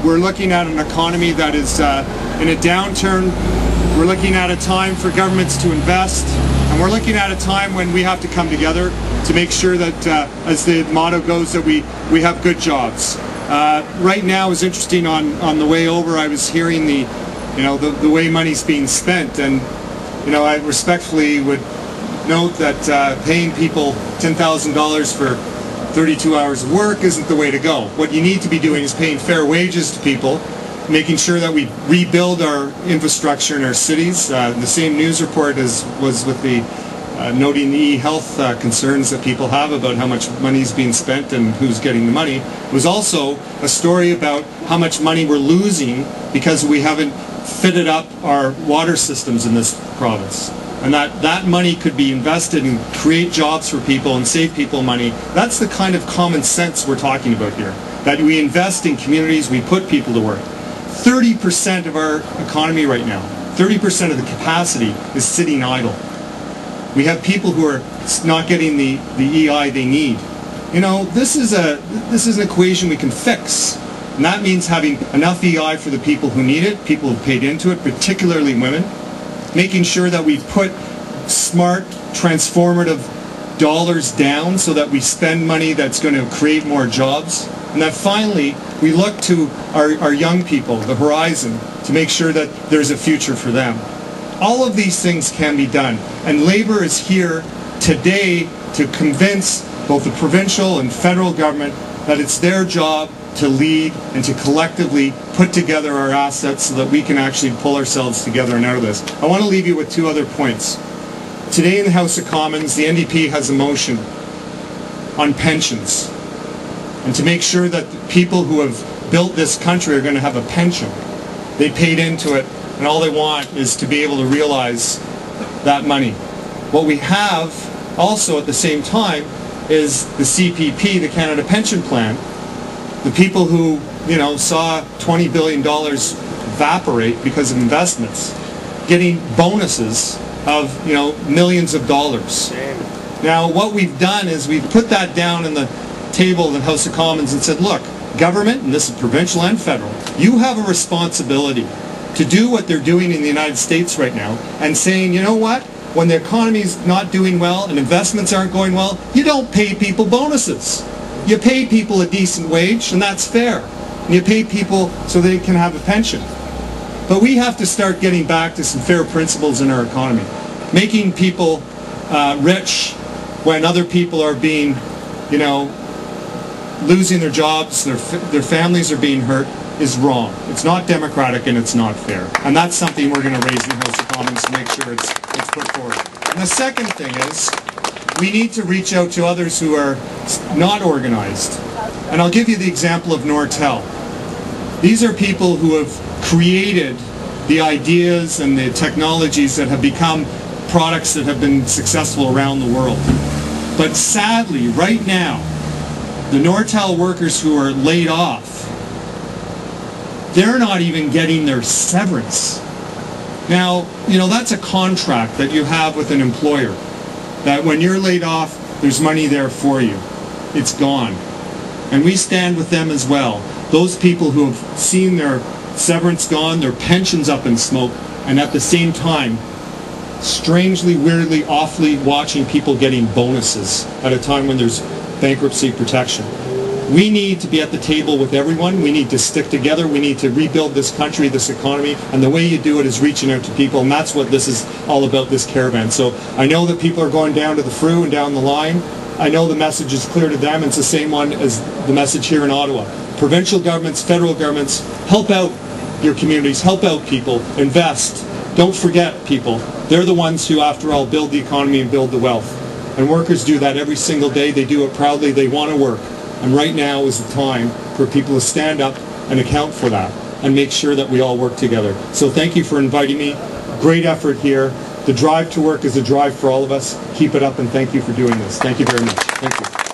we're looking at an economy that is in a downturn. We're looking at a time for governments to invest, and we're looking at a time when we have to come together to make sure that, as the motto goes, that we have good jobs. Right now, it's interesting, on the way over, I was hearing the way money's being spent, and I respectfully would note that paying people $10,000 for 32 hours of work isn't the way to go. What you need to be doing is paying fair wages to people, making sure that we rebuild our infrastructure in our cities. The same news report was with the noting the e-health concerns that people have about how much money is being spent and who's getting the money. It was also a story about how much money we're losing because we haven't fitted up our water systems in this province. And that money could be invested and create jobs for people and save people money. That's the kind of common sense we're talking about here. That we invest in communities, we put people to work. 30% of our economy right now, 30% of the capacity is sitting idle. We have people who are not getting the EI they need. This is an equation we can fix. And that means having enough EI for the people who need it, people who've paid into it, particularly women. Making sure that we put smart, transformative dollars down so that we spend money that's going to create more jobs. And that finally, we look to our young people, the horizon, to make sure that there's a future for them. All of these things can be done. And Labour is here today to convince both the provincial and federal government that it's their job to lead and to collectively put together our assets so that we can actually pull ourselves together and out of this. I want to leave you with two other points. Today in the House of Commons, the NDP has a motion on pensions, and to make sure that the people who have built this country are going to have a pension. They paid into it, and all they want is to be able to realize that money. What we have also at the same time is the CPP, the Canada Pension Plan. The people who, saw $20 billion evaporate because of investments, getting bonuses of, millions of dollars. Now, what we've done is we've put that down in the table in the House of Commons and said, look, government, and this is provincial and federal, you have a responsibility to do what they're doing in the United States right now and saying, you know what? When the economy's not doing well and investments aren't going well, you don't pay people bonuses. You pay people a decent wage, and that's fair. And you pay people so they can have a pension. But we have to start getting back to some fair principles in our economy. Making people rich when other people are being, losing their jobs, their families are being hurt, is wrong. It's not democratic and it's not fair. And that's something we're going to raise in the House of Commons to make sure it's put forward. And the second thing is, we need to reach out to others who are not organized. And I'll give you the example of Nortel. These are people who have created the ideas and the technologies that have become products that have been successful around the world. But sadly, right now, the Nortel workers who are laid off, they're not even getting their severance. Now, that's a contract that you have with an employer. That when you're laid off, there's money there for you. It's gone. And we stand with them as well. Those people who have seen their severance gone, their pensions up in smoke, and at the same time, strangely, weirdly, awfully watching people getting bonuses at a time when there's bankruptcy protection. We need to be at the table with everyone. We need to stick together. We need to rebuild this country, this economy, and the way you do it is reaching out to people, and that's what this is all about, this caravan. So I know that people are going down to the FRU and down the line. I know the message is clear to them. It's the same one as the message here in Ottawa. Provincial governments, federal governments, help out your communities, help out people, invest. Don't forget people. They're the ones who, after all, build the economy and build the wealth. And workers do that every single day. They do it proudly. They want to work. And right now is the time for people to stand up and account for that and make sure that we all work together. So thank you for inviting me. Great effort here. The drive to work is a drive for all of us. Keep it up, and thank you for doing this. Thank you very much. Thank you.